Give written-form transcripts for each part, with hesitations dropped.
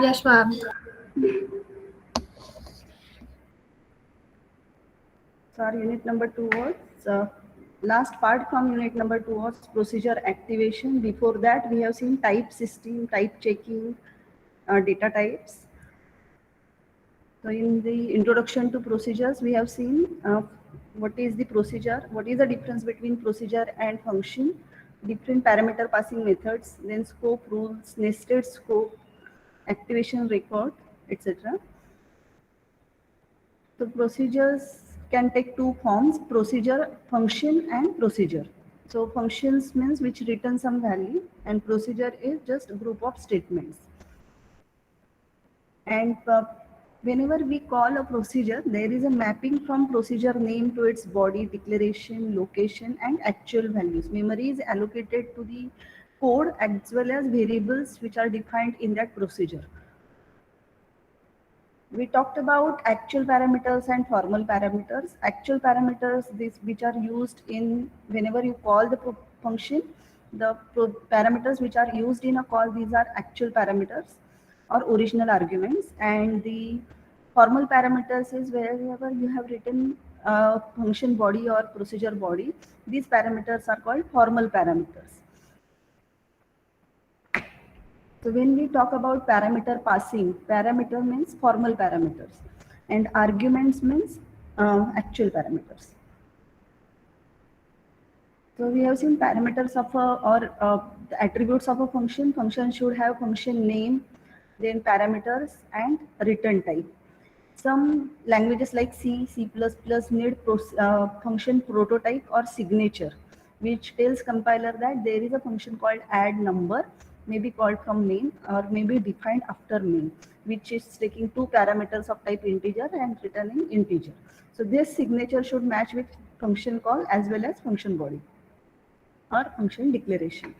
Yes, ma'am. So our unit number 2 was last part from unit number 2 was procedure activation. Before that, we have seen type system, type checking, data types. So in the introduction to procedures, we have seen what is the procedure, what is the difference between procedure and function, different parameter passing methods, then scope rules, nested scope, activation record, etc. So procedures can take two forms, procedure, function and procedure. So functions means which return some value and procedure is just a group of statements. And whenever we call a procedure, there is a mapping from procedure name to its body, declaration, location and actual values. Memory is allocated to the code as well as variables which are defined in that procedure. We talked about actual parameters and formal parameters. Actual parameters, these which are used in whenever you call the function, the parameters which are used in a call, these are actual parameters or original arguments. And the formal parameters is wherever you have written function body or procedure body, these parameters are called formal parameters. So when we talk about parameter passing, parameter means formal parameters and arguments means actual parameters. So we have seen parameters of a or the attributes of a function. Function should have function name, then parameters and return type. Some languages like C, C++ need function prototype or signature, which tells compiler that there is a function called add number, may be called from main or may be defined after main, which is taking two parameters of type integer and returning integer. So this signature should match with function call as well as function body or function declaration.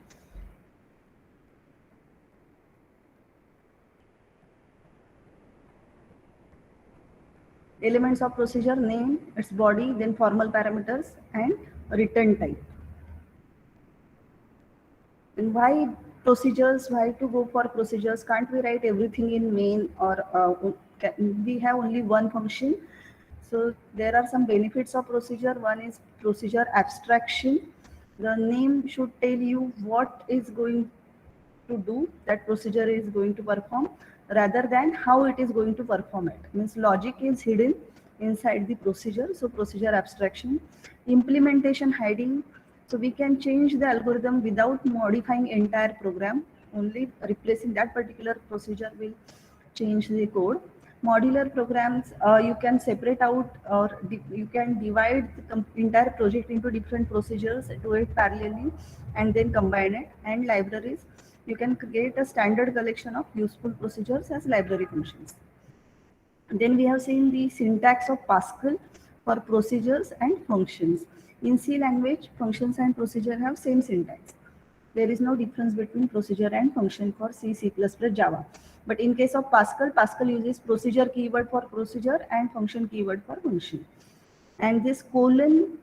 Elements of procedure name, its body, then formal parameters and return type. And why procedures? Why to go for procedures? Can't we write everything in main or we have only one function? So there are some benefits of procedure. One is procedure abstraction. The name should tell you what is going to do, that procedure is going to perform, rather than how it is going to perform it. Means logic is hidden inside the procedure. So procedure abstraction. Implementation hiding. So we can change the algorithm without modifying entire program. Only replacing that particular procedure will change the code. Modular programs, you can separate out or you can divide the entire project into different procedures, do it parallelly and then combine it. And libraries, you can create a standard collection of useful procedures as library functions. Then we have seen the syntax of Pascal for procedures and functions. In C language, functions and procedure have same syntax. There is no difference between procedure and function for C, C++, Java. But in case of Pascal, Pascal uses procedure keyword for procedure and function keyword for function. And this colon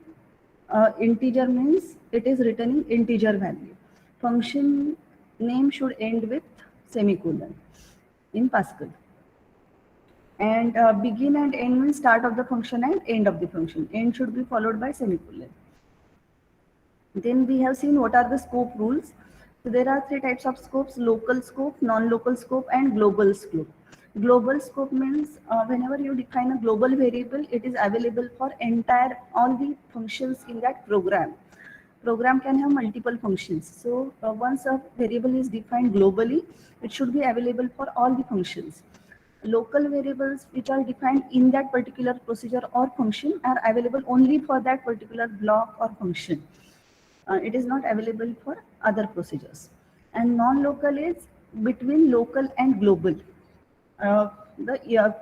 integer means it is returning integer value. Function name should end with semicolon in Pascal. And begin and end means start of the function and end of the function. End should be followed by semicolon. Then we have seen what are the scope rules. So there are three types of scopes: local scope, non-local scope and global scope. Global scope means whenever you define a global variable, it is available for entire all the functions in that program. Program can have multiple functions. So once a variable is defined globally, it should be available for all the functions. Local variables which are defined in that particular procedure or function are available only for that particular block or function. It is not available for other procedures. And non-local is between local and global. The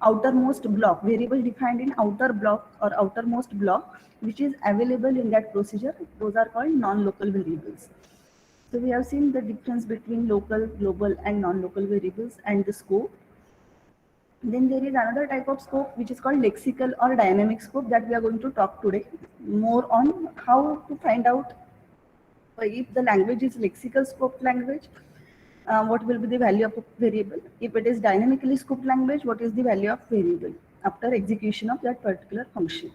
outermost block, variable defined in outer block or outermost block, which is available in that procedure, those are called non-local variables. So we have seen the difference between local, global and non-local variables and the scope. Then there is another type of scope which is called lexical or dynamic scope that we are going to talk today more on how to find out if the language is lexical scope language what will be the value of a variable. If it is dynamically scoped language, what is the value of variable after execution of that particular function.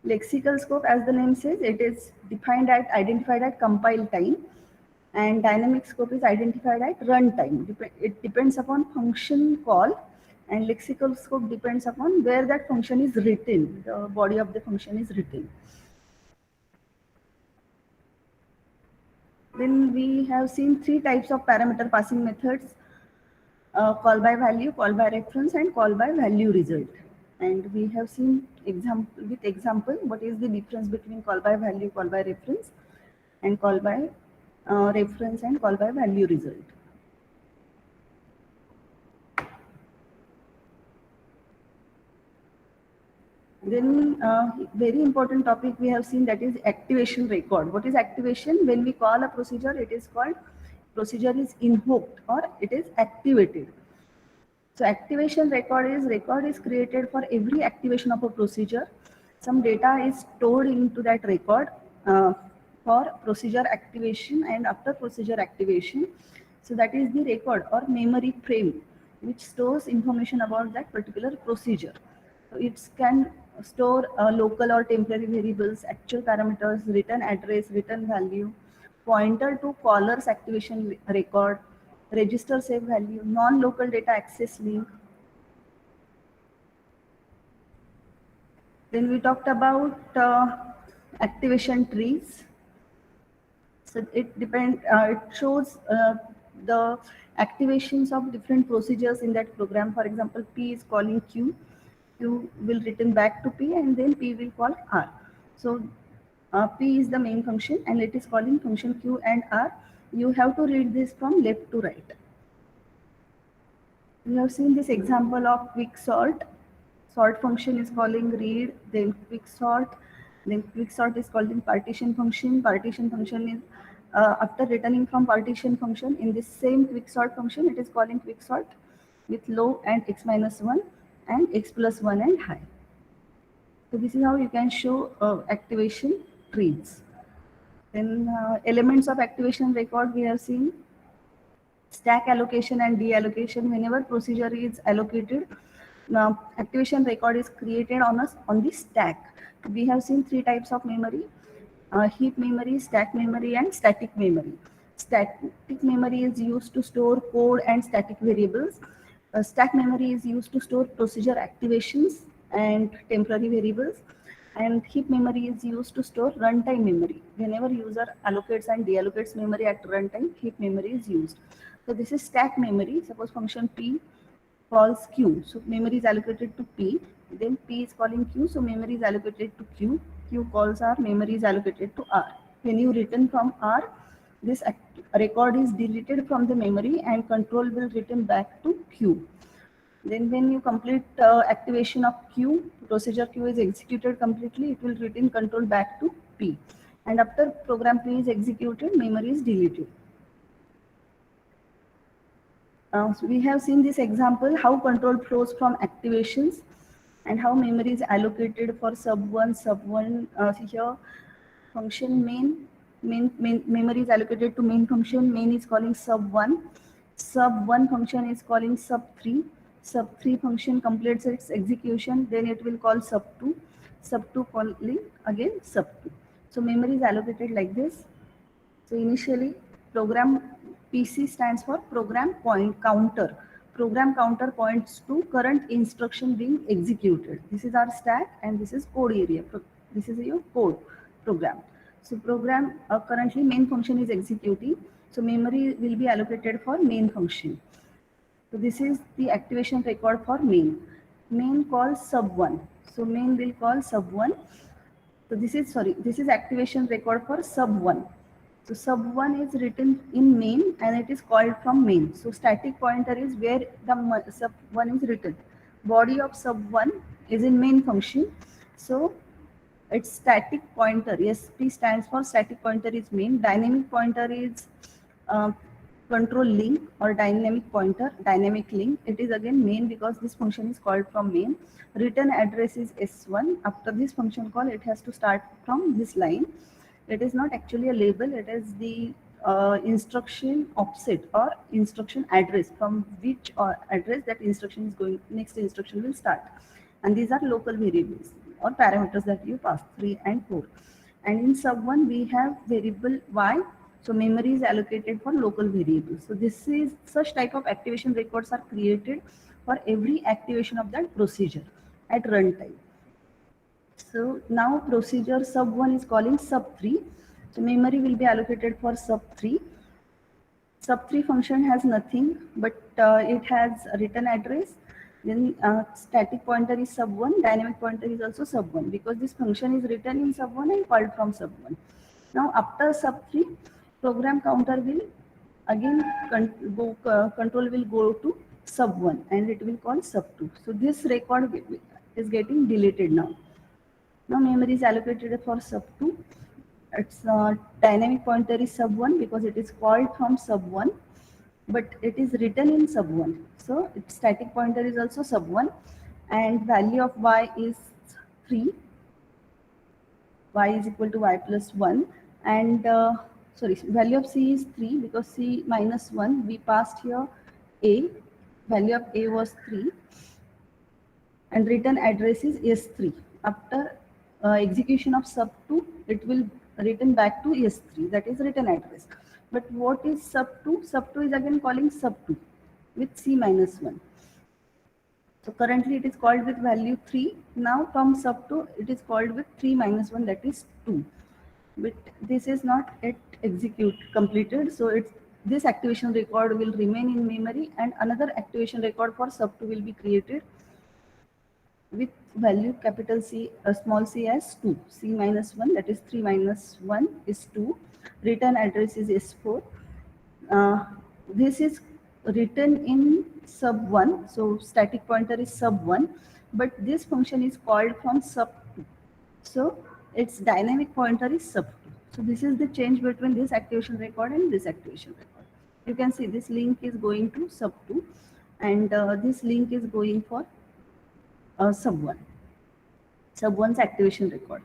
Lexical scope, as the name says, it is identified at compile time, and dynamic scope is identified at runtime. It depends upon function call, and lexical scope depends upon where that function is written, the body of the function is written. Then we have seen three types of parameter passing methods: call by value, call by reference, and call by value result. And we have seen example what is the difference between call by value, call by reference, and call by reference and call by value result. Then very important topic we have seen, that is activation record. What is activation? When we call a procedure, it is called procedure is invoked or it is activated. So activation record is created for every activation of a procedure. Some data is stored into that record for procedure activation and after procedure activation. So that is the record or memory frame which stores information about that particular procedure. So it can store local or temporary variables, actual parameters, return address, return value, pointer to caller's activation record, register save value, non-local data access link. Then we talked about activation trees. So it shows the activations of different procedures in that program. For example, P is calling Q, Q will return back to P, and then P will call R. So P is the main function and it is calling function Q and R. You have to read this from left to right. We have seen this example of quick sort. Sort function is calling read, then quick sort. Then quick sort is calling partition function. Partition function is after returning from partition function, in this same quick sort function, it is calling quick sort with low and x minus 1 and x plus 1 and high. So this is how you can show activation trees. Then elements of activation record we have seen. Stack allocation and deallocation. Whenever procedure is allocated, now activation record is created on the stack. We have seen three types of memory: heap memory, stack memory, and static memory. Static memory is used to store code and static variables. Stack memory is used to store procedure activations and temporary variables. And heap memory is used to store runtime memory. Whenever user allocates and deallocates memory at runtime, heap memory is used. So this is stack memory. Suppose function P calls Q. So memory is allocated to P. Then P is calling Q. So memory is allocated to Q. Q calls R. Memory is allocated to R. When you return from R, this record is deleted from the memory and control will return back to Q. Then when you complete activation of Q, procedure Q is executed completely, it will return control back to P. And after program P is executed, memory is deleted. So we have seen this example, how control flows from activations and how memory is allocated for sub1. Here function main memory is allocated to main function. Main is calling sub1. Sub1 function is calling sub3. Sub3 function completes its execution, then it will call sub2. Sub2 calling again sub2. So memory is allocated like this. So initially program PC stands for program counter. Program counter points to current instruction being executed. This is our stack and this is code area. This is your code program. So program currently main function is executing. So memory will be allocated for main function. So this is the activation record for main. Main calls sub1. So main will call sub1. So this is activation record for sub1. So sub1 is written in main and it is called from main. So static pointer is where the sub1 is written. Body of sub1 is in main function. So its static pointer, SP stands for static pointer is main. Dynamic pointer is control link or dynamic pointer, dynamic link. It is again main because this function is called from main. Return address is S1. After this function call, it has to start from this line. It is not actually a label, it is the instruction offset or instruction address, from which address that instruction is going, next instruction will start. And these are local variables or parameters that you pass, 3 and 4. And in sub1 we have variable y, so memory is allocated for local variables. So this is such type of activation records are created for every activation of that procedure at runtime. So now procedure sub1 is calling sub3. So memory will be allocated for sub3. Sub3 function has nothing, but it has a return address. Then static pointer is sub1, dynamic pointer is also sub1, because this function is written in sub1 and called from sub1. Now after sub3, program counter will again control will go to sub1 and it will call sub2. So this record is getting deleted now. Now memory is allocated for sub2. Its dynamic pointer is sub1 because it is called from sub1, but it is written in sub1. So its static pointer is also sub1, and value of y is 3. Y is equal to y plus 1, and value of c is 3 because c minus 1 we passed here a. Value of a was 3, and return address is S3. After execution of sub2, it will return back to S3, that is return address. But what is sub2? Sub2 is again calling sub2 with c minus 1. So currently it is called with value 3. Now from sub2 it is called with 3 minus 1, that is 2. But this is not yet completed. So this activation record will remain in memory, and another activation record for sub2 will be created with value capital C, small c as 2, c minus 1, that is 3 minus 1 is 2. Return address is S4. This is written in sub1, so static pointer is sub1, but this function is called from sub2. So its dynamic pointer is sub2. So this is the change between this activation record and this activation record. You can see this link is going to sub2, and this link is going for sub1, sub1's activation record.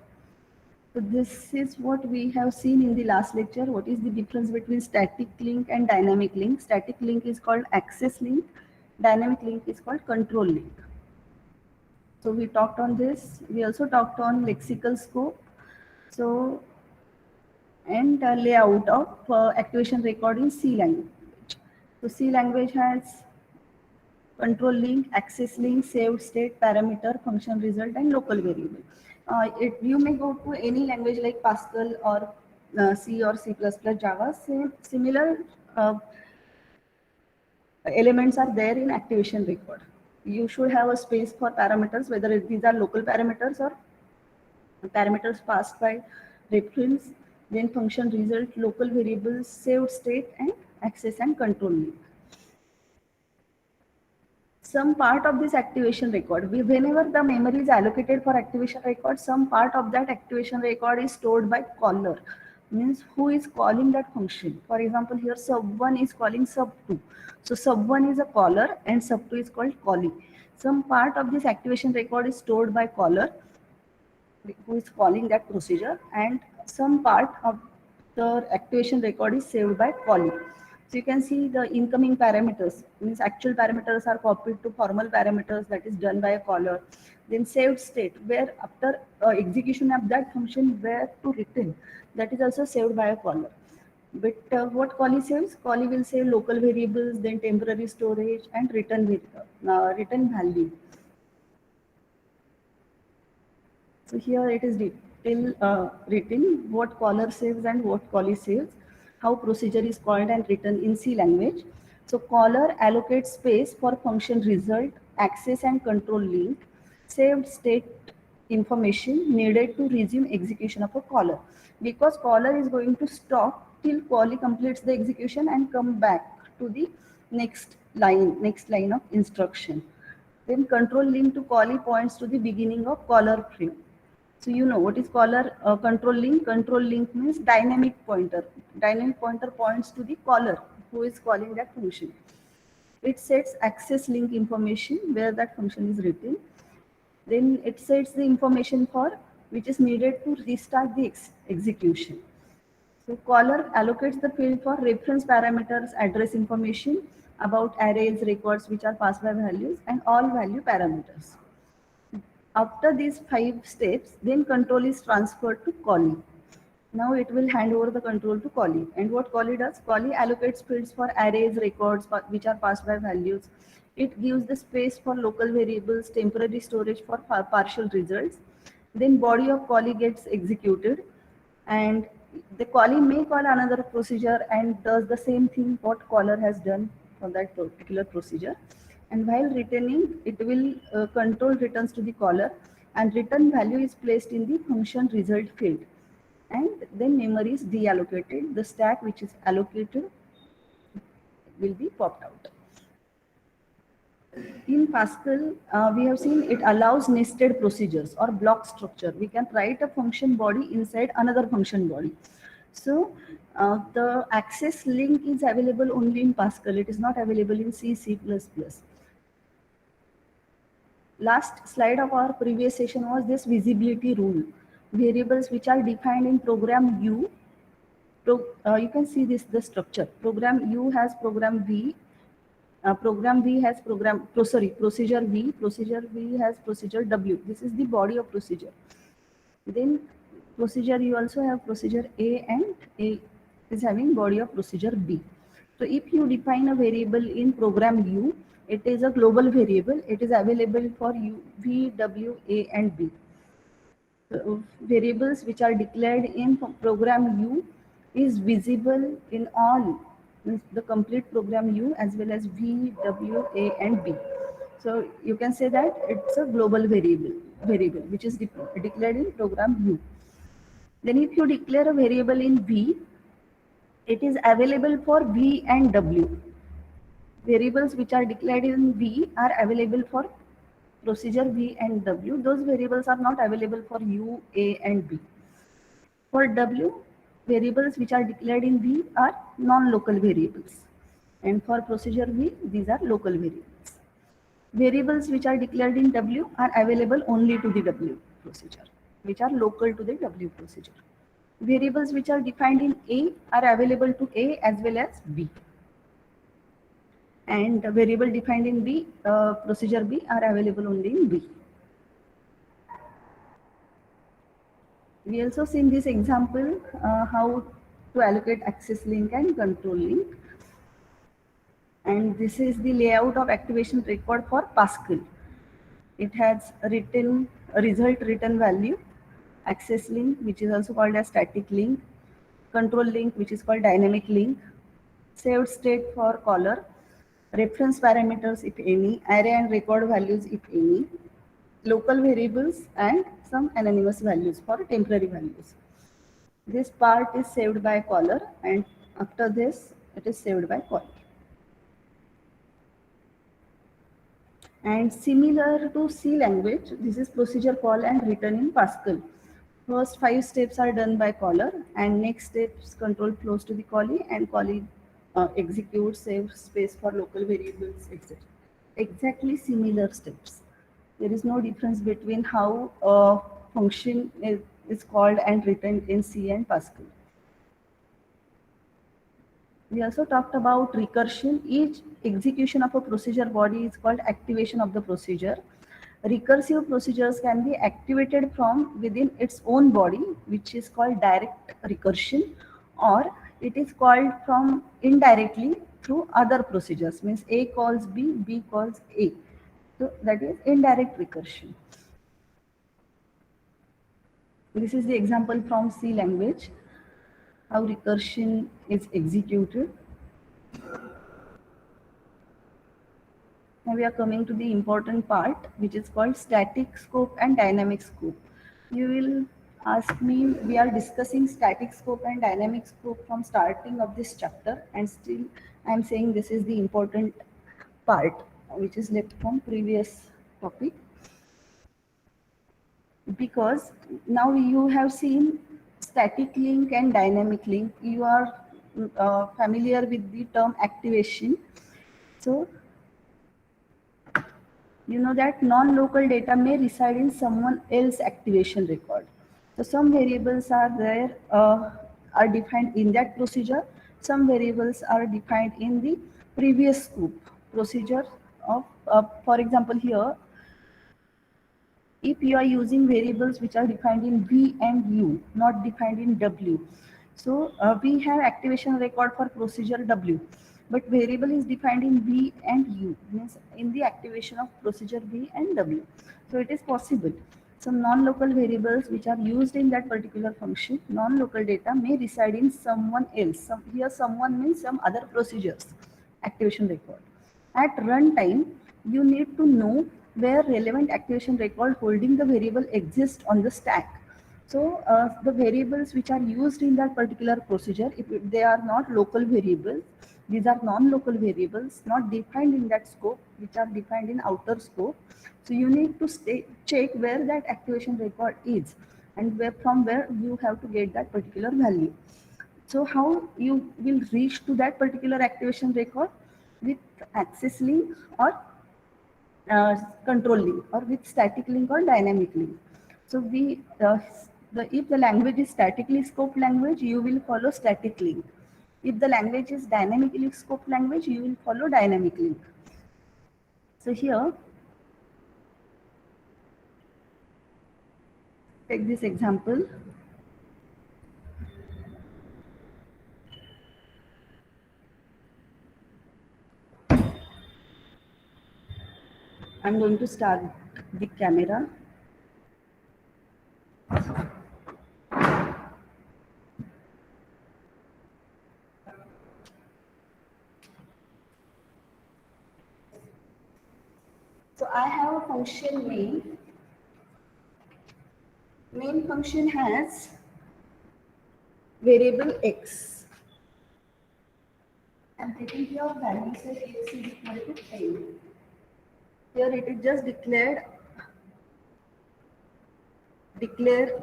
So this is what we have seen in the last lecture. What is the difference between static link and dynamic link? Static link is called access link. Dynamic link is called control link. So we talked on this. We also talked on lexical scope. So and layout of activation record in C language. So C language has control link, access link, saved state, parameter, function result, and local variable. You may go to any language like Pascal or C or C++, Java. Similar elements are there in activation record. You should have a space for parameters, whether these are local parameters or parameters passed by reference, then function result, local variables, saved state, and access and control link. Some part of this activation record, whenever the memory is allocated for activation record, some part of that activation record is stored by caller, means who is calling that function. For example, here sub1 is calling sub2. So sub1 is a caller and sub2 is called callee. Some part of this activation record is stored by caller, who is calling that procedure, and some part of the activation record is saved by callee. So you can see the incoming parameters, means actual parameters are copied to formal parameters, that is done by a caller. Then saved state, where after execution of that function where to return, that is also saved by a caller. But what callee saves? Callee will save local variables, then temporary storage, and return value. So here it is written what caller saves and what callee saves, how procedure is called and written in C language. So caller allocates space for function result, access and control link, saved state information needed to resume execution of a caller, because caller is going to stop till callee completes the execution and come back to the next line of instruction. Then control link to callee points to the beginning of caller frame. So you know what is caller control link? Control link means dynamic pointer. Dynamic pointer points to the caller who is calling that function. It sets access link information where that function is written. Then it sets the information for which is needed to restart the execution. So caller allocates the field for reference parameters, address information about arrays, records which are passed by values, and all value parameters. After these 5 steps, then control is transferred to callee. Now it will hand over the control to callee. And what callee does? Callee allocates fields for arrays, records which are passed by values. It gives the space for local variables, temporary storage for partial results. Then body of callee gets executed, and the callee may call another procedure and does the same thing what caller has done for that particular procedure. And while returning, it will control returns to the caller, and return value is placed in the function result field, and then memory is deallocated. The stack which is allocated will be popped out. In Pascal, we have seen it allows nested procedures or block structure. We can write a function body inside another function body. So the access link is available only in Pascal. It is not available in C, C++. Last slide of our previous session was this visibility rule. Variables which are defined in program U. You can see the structure. Program U has program V. Program V has procedure V. Procedure V has procedure W. This is the body of procedure. Then procedure you also have procedure A, and A is having body of procedure B. So if you define a variable in program U, it is a global variable. It is available for U, V, W, A, and B. Variables which are declared in program U is visible in all the complete program U as well as V, W, A, and B. So you can say that it's a global variable which is declared in program U. Then if you declare a variable in V, it is available for V and W. Variables which are declared in V are available for procedure V and W. Those variables are not available for U, A, and B. For W, variables which are declared in V are non-local variables. And for procedure V, these are local variables. Variables which are declared in W are available only to the W procedure, which are local to the W procedure. Variables which are defined in A are available to A as well as B. And variable defined in B, procedure B, are available only in B. We also seen this example how to allocate access link and control link. And this is the layout of activation record for Pascal. It has a result return value, access link, which is also called as static link, control link, which is called dynamic link, saved state for caller, reference parameters if any, array and record values if any, local variables, and some anonymous values for temporary values. This part is saved by caller, and after this it is saved by caller. And similar to C language, this is procedure call and return in Pascal. First 5 steps are done by caller, and next steps control flows to the callee, and callee executes, saves space for local variables, etc. Exactly similar steps. There is no difference between how a function is called and written in C and Pascal. We also talked about recursion. Each execution of a procedure body is called activation of the procedure. Recursive procedures can be activated from within its own body, which is called direct recursion, or it is called from indirectly through other procedures, means A calls B, B calls A. So that is indirect recursion. This is the example from C language, how recursion is executed. Now we are coming to the important part, which is called static scope and dynamic scope. You will ask me, we are discussing static scope and dynamic scope from starting of this chapter, and still I am saying this is the important part which is left from previous topic. Because now you have seen static link and dynamic link. You are familiar with the term activation. So you know that non-local data may reside in someone else's activation record. So some variables are there are defined in that procedure. Some variables are defined in the previous scope procedure of, for example, here, if you are using variables which are defined in V and U, not defined in W. So we have activation record for procedure W, but variable is defined in V and U, means in the activation of procedure V and W. So it is possible. Some non-local variables which are used in that particular function, non-local data may reside in someone else. Here someone means some other procedures, activation record. At runtime, you need to know where relevant activation record holding the variable exists on the stack. So the variables which are used in that particular procedure, if they are not local variables, these are non-local variables not defined in that scope, which are defined in outer scope. So you need to check where that activation record is and from where you have to get that particular value. So how you will reach to that particular activation record? With access link or control link, or with static link or dynamic link. So if the language is statically scoped language, you will follow static link. If the language is dynamically scoped language, you will follow dynamic link. So here, take this example. I'm going to start the camera. So I have a function main. Main function has variable x. I'm taking here value say x is equal to 10. Here it is just declare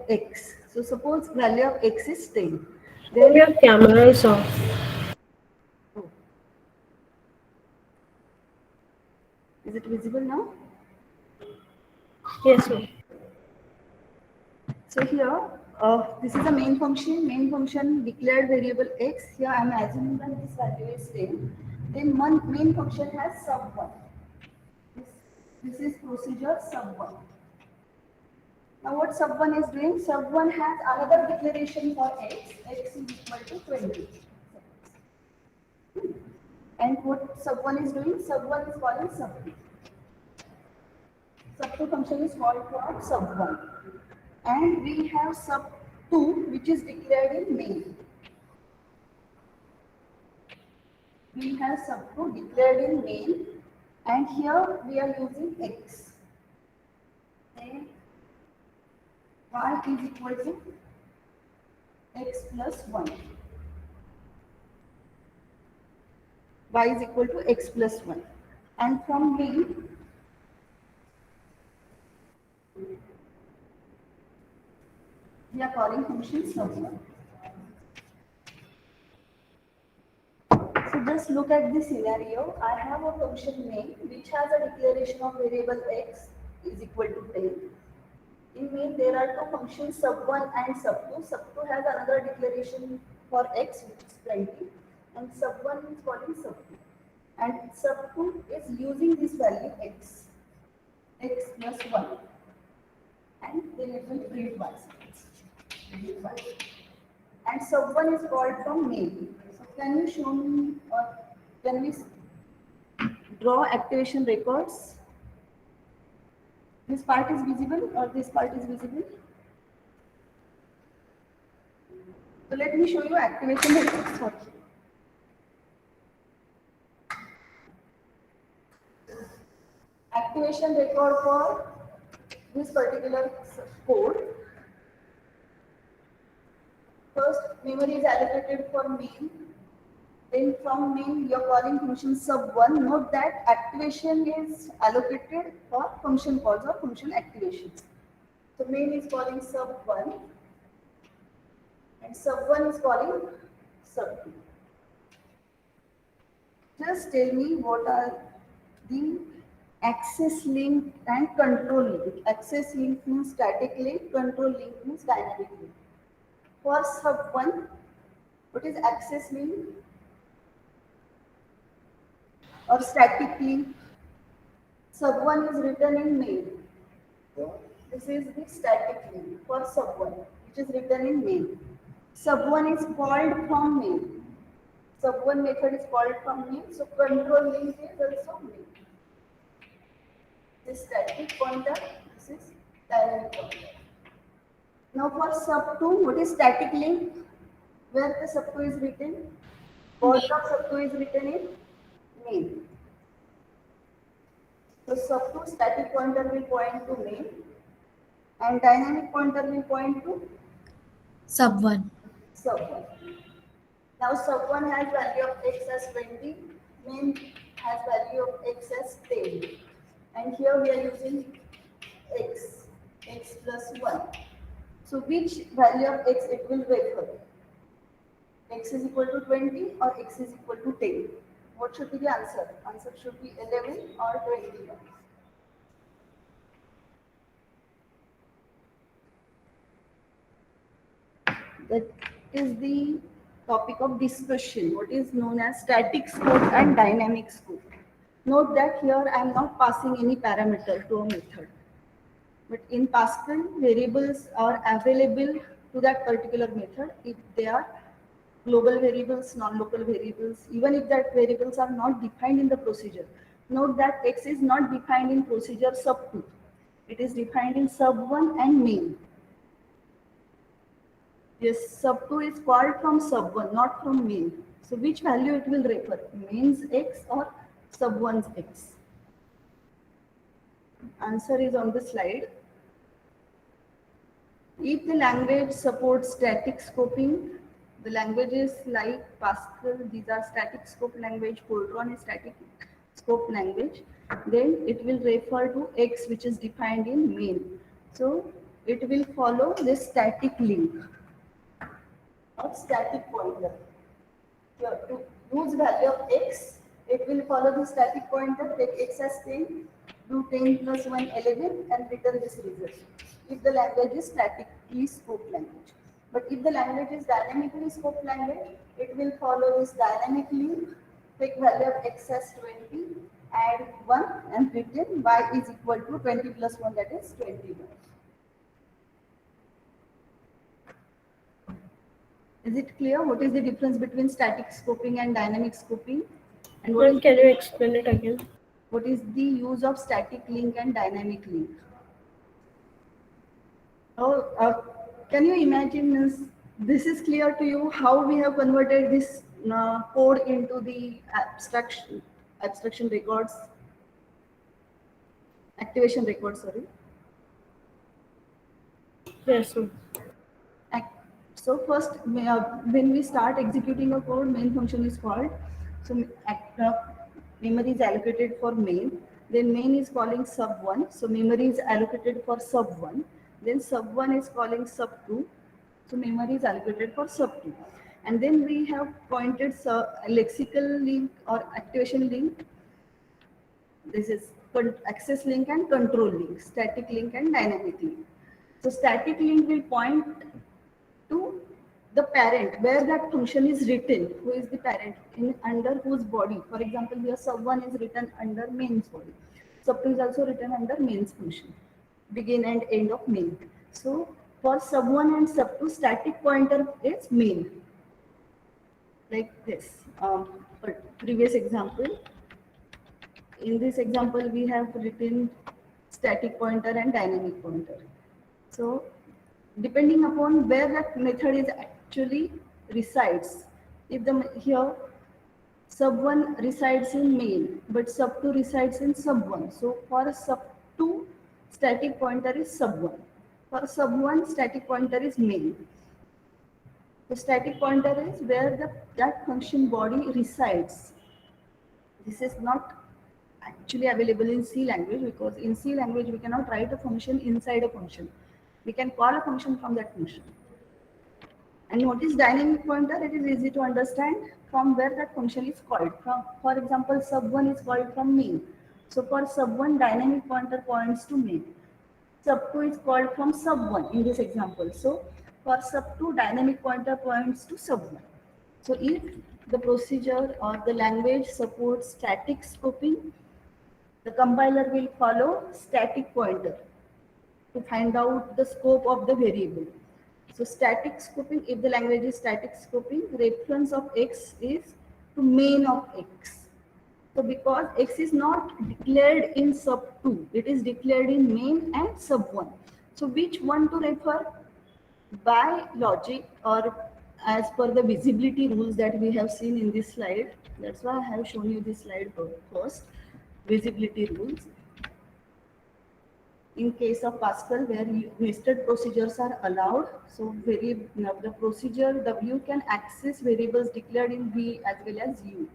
x. So suppose value of x is 10. Then Your camera is off. oh, is it visible now? Yes, ma'am. So here, this is the main function. Main function declared variable x. Here I am assuming that this value is 10. Then main function has sub1. This is procedure sub1. Now what sub1 is doing? Sub1 has another declaration for x. X is equal to 20. And what sub1 is doing? Sub1 is calling sub2. Sub2 function is called for sub1. And we have sub2 which is declared in main. We have sub2 declared in main, and here we are using x. And y is equal to x plus 1. Y is equal to x plus 1. And from main, we are calling function sub1. So just look at this scenario. I have a function main which has a declaration of variable x is equal to 10. In main there are two functions sub1 and sub2. Sub2 has another declaration for x which is 20, and sub1 is calling sub2. And sub2 is using this value x plus 1, and then it will print y. And sub1 is called from main. So can you show me, or can we draw activation records? This part is visible or this part is visible? So let me show you activation records for you. Activation record for this particular code. First, memory is allocated for main. Then from main, you are calling function sub1. Note that activation is allocated for function calls or function activations. So main is calling sub1, and sub1 is calling sub2. Just tell me what are the access link and control link. Access link means static link, control link means dynamic link. For sub1, What is access link or static link? Sub1 is written in main. So this is the static link for sub1, which is written in main. Sub1 is called from main. Sub1 method is called from main. So control link is also main. This static pointer, this is dynamic pointer. Now for sub2, what is static link? Where the sub2 is written? What of sub2 is written in main. So sub2 static pointer will point to main and dynamic pointer will point to Sub1. sub1. Now sub1 has value of x as 20, main has value of x as 10. And here we are using x plus 1. So which value of x it will refer? X is equal to 20 or x is equal to 10? What should be the answer? Answer should be 11 or 21. That is the topic of discussion, what is known as static scope and dynamic scope. Note that here I am not passing any parameter to a method. But in Pascal, variables are available to that particular method if they are global variables, non-local variables, even if that variables are not defined in the procedure. Note that x is not defined in procedure sub2. It is defined in sub1 and main. Yes, sub2 is called from sub1, not from main. So which value it will refer? Main's x or sub1's x? Answer is on the slide. If the language supports static scoping, the languages like Pascal, these are static scope language, Fortran is static scope language, then it will refer to x which is defined in main. So it will follow this static link or static pointer. Here, to use value of x, it will follow the static pointer, take x as 10, do 10 plus 1, 11 and return this result. If the language is statically scoped language. But if the language is dynamically scoped language, it will follow this dynamic link, take value of x as 20, add 1 and return y is equal to 20 plus 1, that is 21. Is it clear what is the difference between static scoping and dynamic scoping? And Can you explain it again? What is the use of static link and dynamic link? Oh, can you imagine this is clear to you how we have converted this code into the abstraction records, activation records, sorry. Yes, ma'am. So first, when we start executing a code, main function is called. So memory is allocated for main. Then main is calling sub1. So memory is allocated for sub1. Then sub1 is calling sub2. So memory is allocated for sub2. And then we have pointed lexical link or activation link. This is access link and control link, static link and dynamic link. So static link will point to the parent where that function is written, who is the parent, in under whose body. For example, here sub1 is written under main's body. Sub2 is also written under main's function, begin and end of main. So for sub1 and sub2, static pointer is main. Like this. Previous example. In this example, we have written static pointer and dynamic pointer. So depending upon where that method is actually resides. If the here sub1 resides in main, but sub2 resides in sub1. So for sub2, static pointer is sub1. For sub1, static pointer is main. The static pointer is where that function body resides. This is not actually available in C language, because in C language we cannot write a function inside a function. We can call a function from that function. And what is dynamic pointer? It is easy to understand from where that function is called. From, for example, sub1 is called from main. So for sub1, dynamic pointer points to main. Sub2 is called from sub1 in this example. So for sub2, dynamic pointer points to sub1. So if the procedure or the language supports static scoping, the compiler will follow static pointer to find out the scope of the variable. So static scoping, if the language is static scoping, reference of x is to main of x. So because x is not declared in sub2, it is declared in main and sub1. So which one to refer? By logic or as per the visibility rules that we have seen in this slide. That's why I have shown you this slide first, visibility rules. In case of Pascal, where nested procedures are allowed, so the procedure W can access variables declared in V as well as U.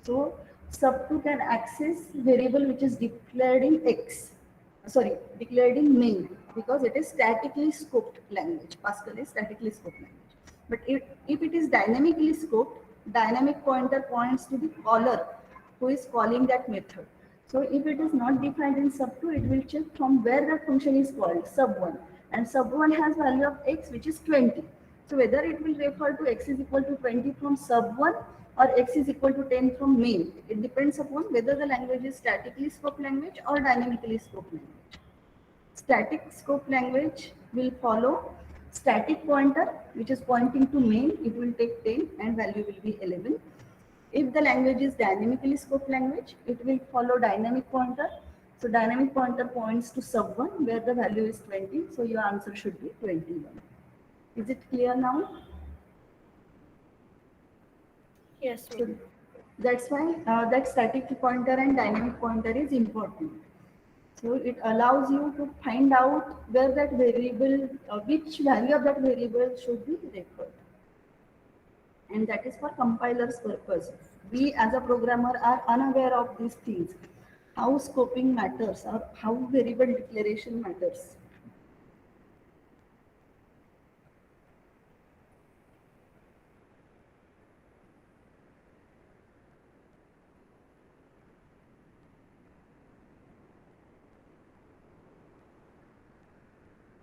So sub2 can access variable which is declared in X, sorry, declared in main, because it is statically scoped language. Pascal is statically scoped language. But if it is dynamically scoped, dynamic pointer points to the caller who is calling that method. So if it is not defined in sub2, it will check from where that function is called, sub1. And sub1 has value of x, which is 20. So whether it will refer to x is equal to 20 from sub1 or x is equal to 10 from main, it depends upon whether the language is statically scoped language or dynamically scoped language. Static scope language will follow static pointer, which is pointing to main. It will take 10 and value will be 11. If the language is dynamically scoped language, it will follow dynamic pointer. So dynamic pointer points to sub1 where the value is 20. So your answer should be 21. Is it clear now? Yes, So ma'am. that's why that static pointer and dynamic pointer is important. So it allows you to find out where that variable, which value of that variable should be referred. And that is for compiler's purpose. We as a programmer are unaware of these things, how scoping matters or how variable declaration matters.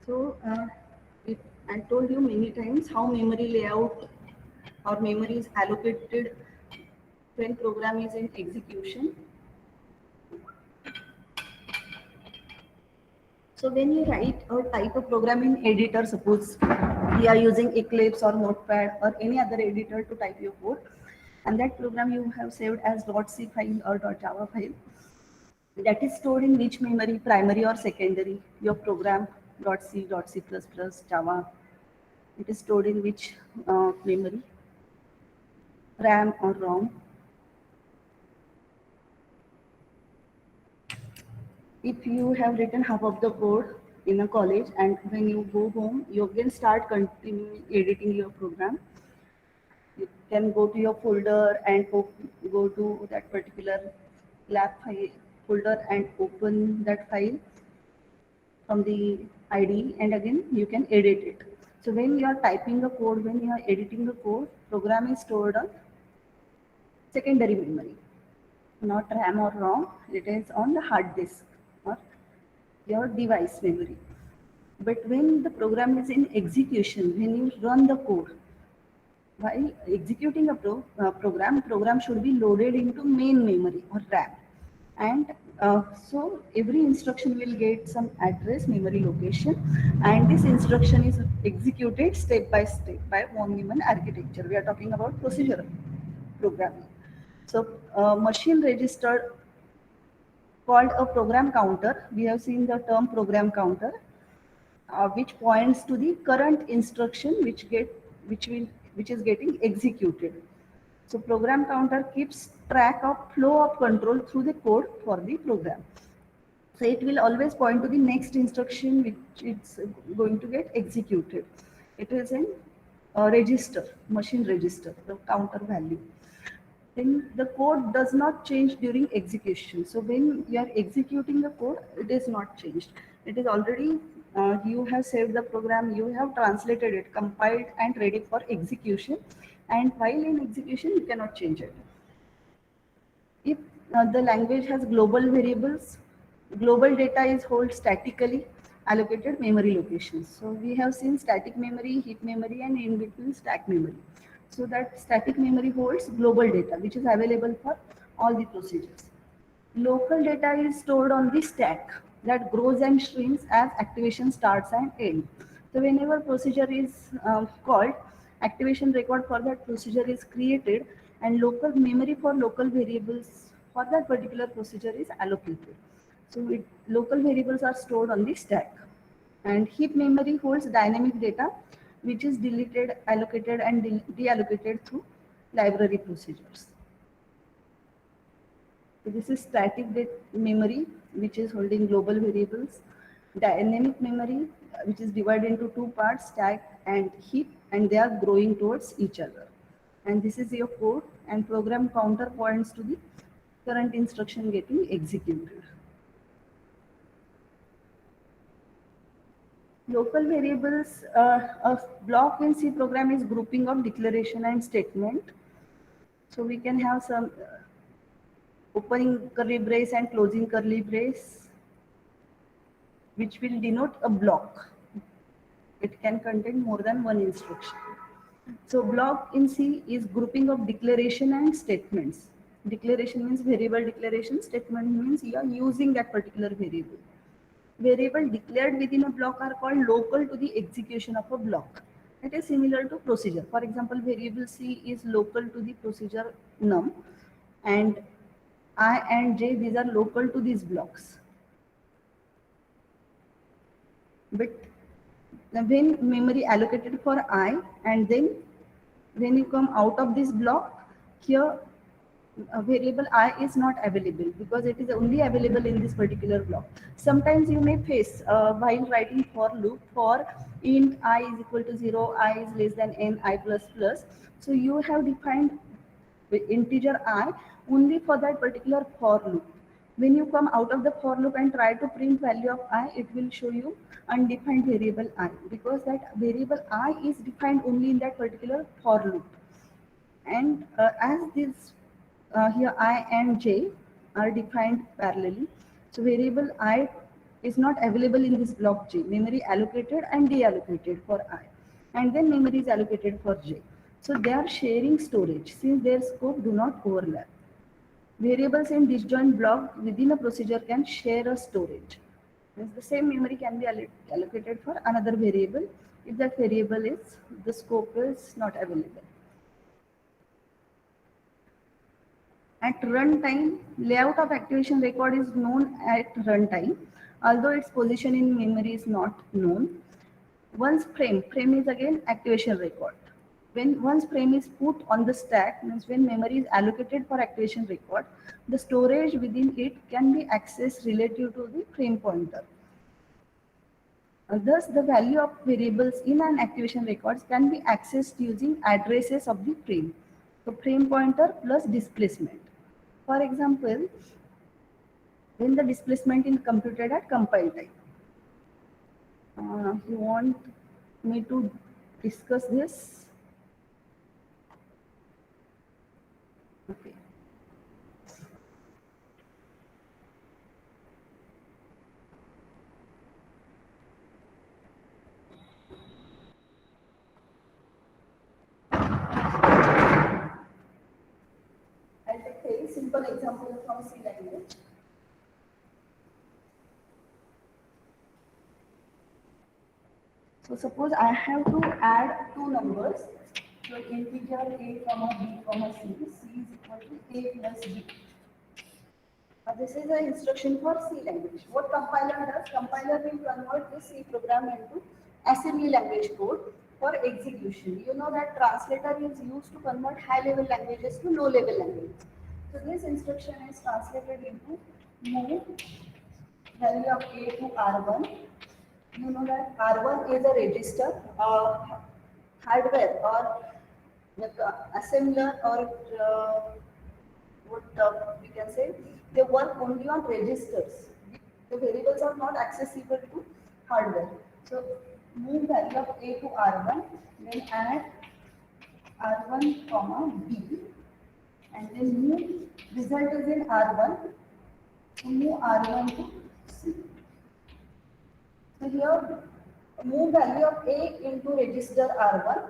So I told you many times how memory layout or memory is allocated when program is in execution. So when you write or type a program in editor, suppose we are using Eclipse or Notepad or any other editor to type your code, and that program you have saved as .c file or .java file, that is stored in which memory, primary or secondary? Your program .c, .c++, Java, it is stored in which memory, RAM or ROM? If you have written half of the code in a college and when you go home, you again start continuing editing your program, you can go to your folder and go to that particular lab file folder and open that file from the IDE, and again you can edit it. So when you are typing the code, when you are editing the code, program is stored on secondary memory, not RAM or ROM. It is on the hard disk or your device memory. But when the program is in execution, when you run the code, while executing a program should be loaded into main memory or RAM. And so every instruction will get some address, memory location, and this instruction is executed step by step by von Neumann architecture. We are talking about procedural programming. So machine register called a program counter. We have seen the term program counter, which points to the current instruction which is getting executed. So program counter keeps track of flow of control through the code for the program. So it will always point to the next instruction which it's going to get executed. It is in register, machine register, the counter value. Then the code does not change during execution. So when you are executing the code, it is not changed. It is already, you have saved the program, you have translated it, compiled and ready for execution. And while in execution, you cannot change it. If the language has global variables, global data is held statically allocated memory locations. So we have seen static memory, heap memory, and in between stack memory. So that static memory holds global data, which is available for all the procedures. Local data is stored on the stack that grows and shrinks as activation starts and ends. So whenever procedure is called, activation record for that procedure is created and local memory for local variables for that particular procedure is allocated. So local variables are stored on the stack. And heap memory holds dynamic data which is deleted, allocated and deallocated through library procedures. So this is static memory, which is holding global variables. Dynamic memory, which is divided into two parts, stack and heap, and they are growing towards each other. And this is your code, and program counter points to the current instruction getting executed. Local variables, a block in C program is grouping of declaration and statement. So we can have some opening curly brace and closing curly brace, which will denote a block. It can contain more than one instruction. So block in C is grouping of declaration and statements. Declaration means variable declaration, statement means you are using that particular variable. Variable declared within a block are called local to the execution of a block. It is similar to procedure. For example, variable C is local to the procedure num, and I and J, these are local to these blocks. But when memory allocated for I, and then when you come out of this block, here variable I is not available because it is only available in this particular block. Sometimes you may face while writing for loop for int I is equal to 0, I is less than n, I plus plus. So you have defined the integer I only for that particular for loop. When you come out of the for loop and try to print value of I, it will show you undefined variable I, because that variable I is defined only in that particular for loop. And as this here I and J are defined parallelly, so variable I is not available in this block J. Memory allocated and deallocated for I, and then memory is allocated for J. So they are sharing storage since their scope do not overlap. Variables in disjoint block within a procedure can share a storage. Means the same memory can be allocated for another variable if that variable is, the scope is not available. At runtime, layout of activation record is known at runtime, although its position in memory is not known. Once frame is again activation record. When once frame is put on the stack, means when memory is allocated for activation record, the storage within it can be accessed relative to the frame pointer. Thus, the value of variables in an activation records can be accessed using addresses of the frame. So frame pointer plus displacement. For example, when the displacement is computed at compile time. You want me to discuss this? Okay. I'll take a very simple example from C language. So suppose I have to add two numbers. So integer a comma b comma c. C is equal to a plus b. This is an instruction for C language. What compiler does? Compiler will convert this C program into assembly language code for execution. You know that translator is used to convert high-level languages to low-level languages. So this instruction is translated into move value of A to R1. You know that R1 is a register or hardware or assembler or what we can say, they work only on registers. The variables are not accessible to hardware. So move value of A to R1, then add R1 comma B, and then move result is in R1, so move R1 to C. So here move value of A into register R1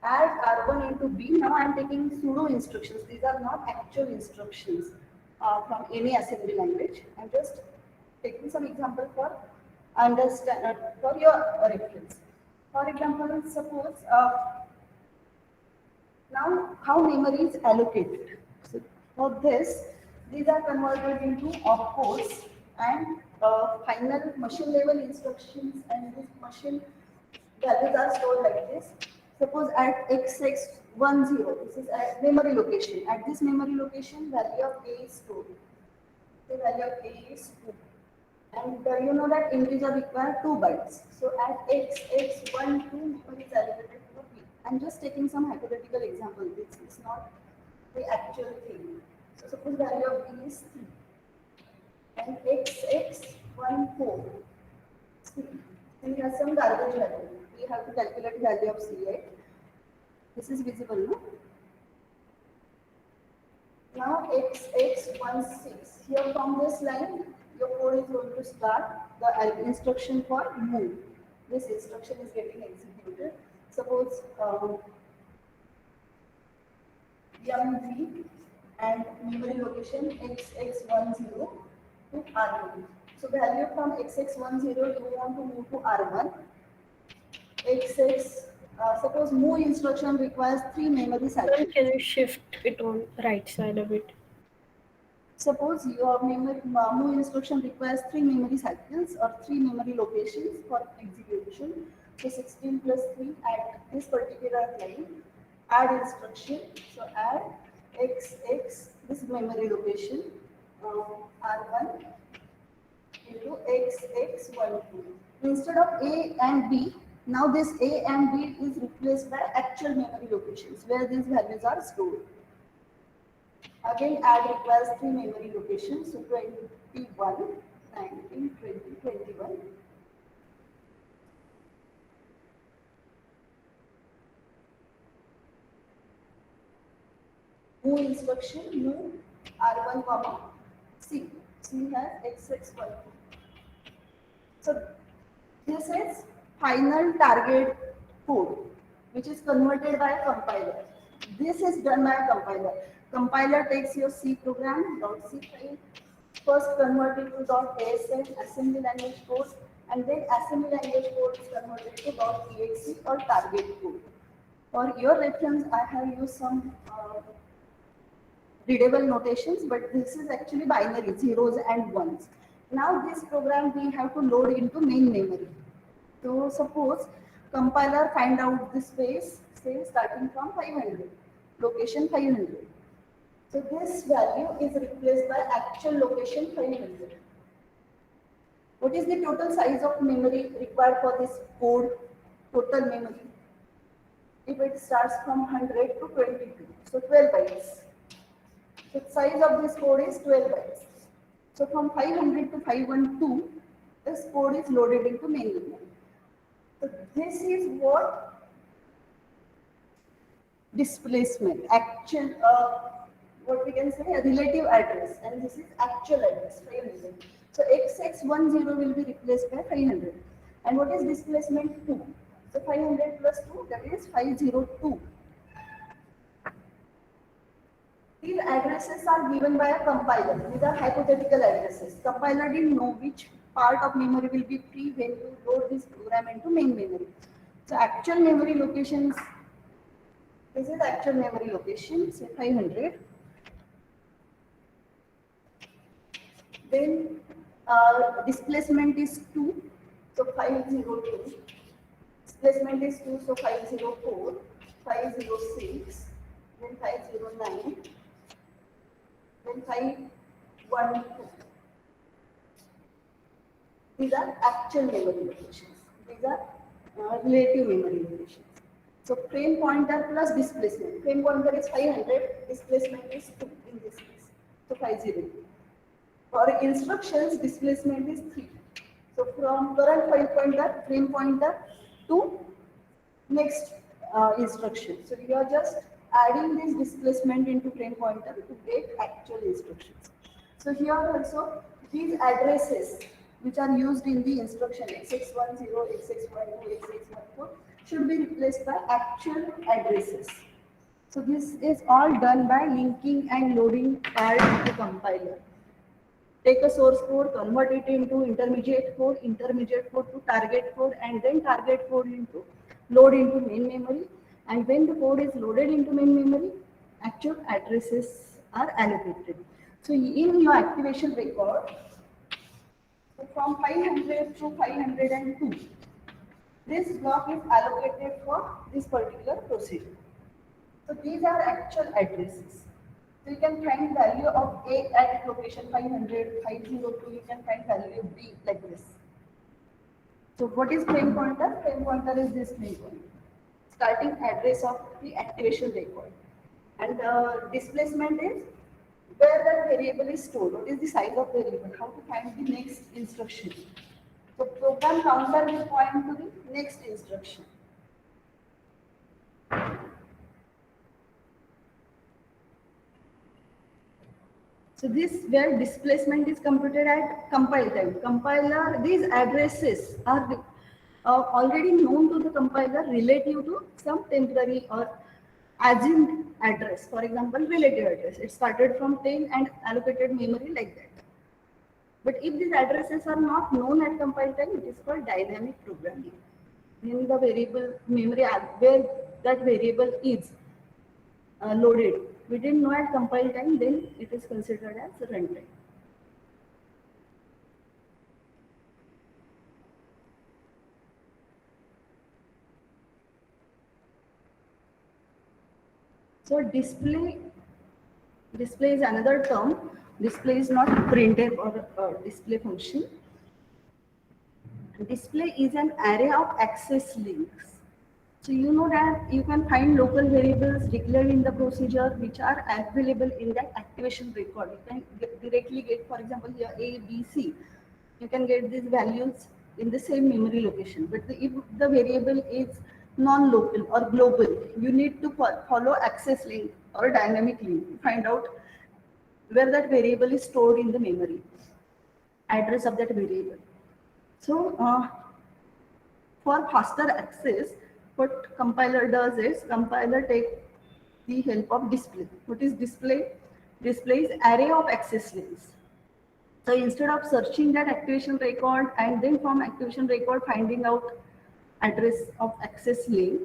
add R1 into B. Now I am taking pseudo instructions. These are not actual instructions from any assembly language. I'm just taking some example for understand for your reference. For example, suppose now how memory is allocated. So for this, these are converted into opcodes and final machine level instructions, and this machine values are stored like this. Suppose at XX10, this is a memory location. At this memory location, value of A is stored. The value of A is 2. And you know that integer require 2 bytes. So at XX12, memory is allocated to B. I'm just taking some hypothetical example. This is not the actual thing. So suppose value of B is 3. And XX14. C has some garbage value. We have to calculate value of C8. This is visible, no? Now XX16. Here from this line, your code is going to start the instruction for move. This instruction is getting executed. Suppose MV and memory location XX10 to R1. So value from XX10 you want to move to R1. XX suppose move instruction requires 3 memory cycles. Can you shift it on right side a bit? Suppose your move instruction requires 3 memory cycles or 3 memory locations for execution. So 16 plus 3 at this particular line, add instruction. So add XX, this memory location, R1 into XX12. Instead of A and B, now this A and B is replaced by actual memory locations where these values are stored. Again, add requires 3 memory locations, so 21, 19, 20, 21. Move instruction, move R1, comma C. C has XX12. So this is final target code, which is converted by a compiler. This is done by a compiler. Compiler takes your C program, .c file, first convert it to .asm, assembly language code, and then assembly language code is converted to .exe or target code. For your reference, I have used some readable notations, but this is actually binary, zeros and ones. Now this program we have to load into main memory. So suppose compiler find out the space, say starting from 500, location 500. So this value is replaced by actual location 500. What is the total size of memory required for this code? Total memory. If it starts from 100 to 22, so 12 bytes. So the size of this code is 12 bytes. So from 500 to 512, this code is loaded into main memory. So this is what displacement, actual, what we can say, a relative address, and this is actual address, 500. So XX10 will be replaced by 500. And what is displacement 2? So 500 plus 2, that is 502. These addresses are given by a compiler. These are hypothetical addresses. Compiler didn't know which part of memory will be free when you load this program into main memory. So actual memory locations, this is actual memory location, say 500. Then displacement is 2, so 502. Displacement is 2, so 504, 506, then 509, then 512. These are actual memory locations. These are relative memory locations. So frame pointer plus displacement. Frame pointer is 500, displacement is 2 in this case. So 502. For instructions, displacement is 3. So from current frame pointer to next instruction. So you are just adding this displacement into frame pointer to get actual instructions. So here also these addresses which are used in the instruction XX10, XX12, XX14, should be replaced by actual addresses. So this is all done by linking and loading part of the compiler. Take a source code, convert it into intermediate code to target code, and then target code into load into main memory. And when the code is loaded into main memory, actual addresses are allocated. So in your activation record, from 500 to 502, this block is allocated for this particular procedure. So these are actual addresses. So you can find value of A at location 500, 502, you can find value of B like this. So what is frame pointer? Frame pointer is this frame pointer. Starting address of the activation record. And displacement is where that variable is stored. What is the size of variable? How to find the next instruction. So program counter will point to the next instruction. So this where displacement is computed at compile time. Compiler, these addresses are already known to the compiler relative to some temporary or assumed address. For example, relative address. It started from 10 and allocated memory like that. But if these addresses are not known at compile time, it is called dynamic programming. In the variable memory where that variable is loaded, we didn't know at compile time, then it is considered as runtime. So display is another term. Display is not printf or display function. Display is an array of access links. So you know that you can find local variables declared in the procedure which are available in that activation record. You can directly get, for example, here A, B, C. You can get these values in the same memory location. But if the variable is non-local or global, you need to follow access link or dynamic link to find out where that variable is stored in the memory, address of that variable. So for faster access, what compiler does is compiler take the help of display. What is display? Display is array of access links. So instead of searching that activation record and then from activation record finding out address of access link,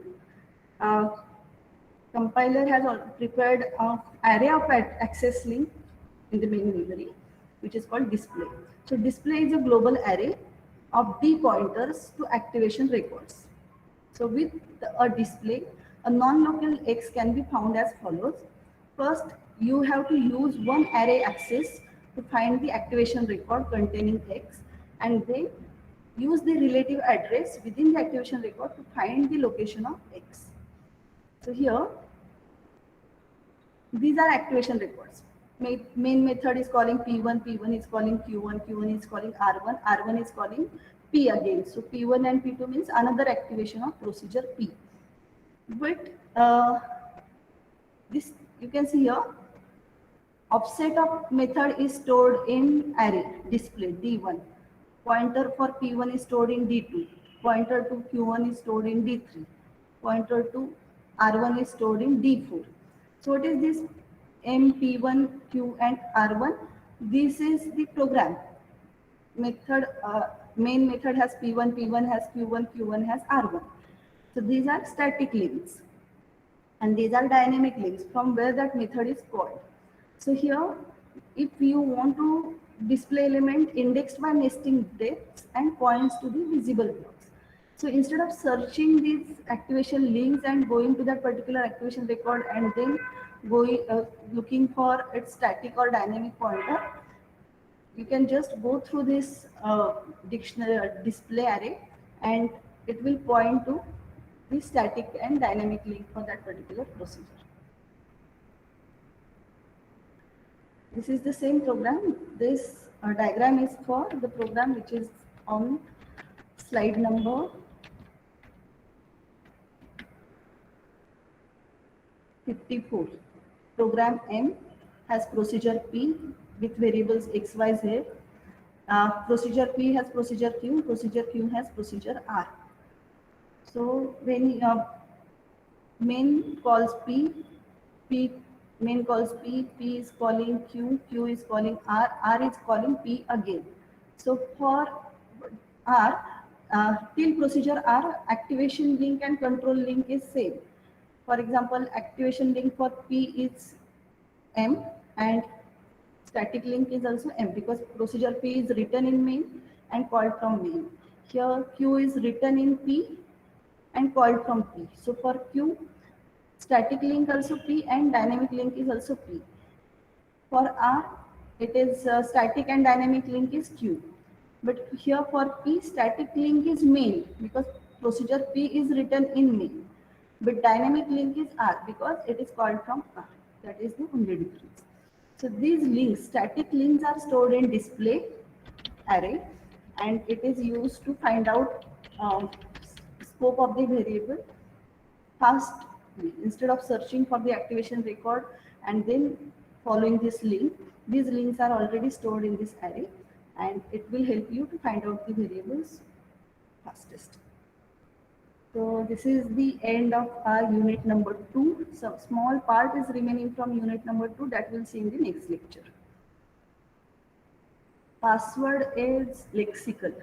compiler has prepared an array of access link in the main memory, which is called display. So display is a global array of D pointers to activation records. So with a display, a non-local X can be found as follows. First, you have to use one array access to find the activation record containing X, and then use the relative address within the activation record to find the location of X. So here, these are activation records. Main method is calling P1, P1 is calling Q1, Q1 is calling R1, R1 is calling P again. So P1 and P2 means another activation of procedure P. But this you can see here, offset of method is stored in array display D1. Pointer for P1 is stored in D2. Pointer to Q1 is stored in D3. Pointer to R1 is stored in D4. So what is this M, P1, Q and R1? This is the program. Method, main method has P1, P1 has Q1, Q1 has R1. So these are static links. And these are dynamic links from where that method is called. So here, if you want to display element indexed by nesting depths and points to the visible blocks. So instead of searching these activation links and going to that particular activation record and then going looking for its static or dynamic pointer, you can just go through this dictionary display array and it will point to the static and dynamic link for that particular procedure. This is the same program. This diagram is for the program which is on slide number 54. Program M has procedure P with variables X, Y, Z. Procedure P has procedure Q has procedure R. So when main calls P main calls P is calling Q is calling R is calling P again. So for R, till procedure R, activation link and control link is same. For example, activation link for P is M and static link is also M because procedure P is written in main and called from main. Here Q is written in P and called from P. So for Q, static link also P and dynamic link is also P. For R, it is static and dynamic link is Q. But here for P, static link is main because procedure P is written in main. But dynamic link is R because it is called from R. That is the only difference. So these links, static links are stored in display array and it is used to find out scope of the variable fast. Instead of searching for the activation record and then following this link, these links are already stored in this array and it will help you to find out the variables fastest. So this is the end of our unit number 2. So small part is remaining from unit number 2 that we'll see in the next lecture. Password is lexical.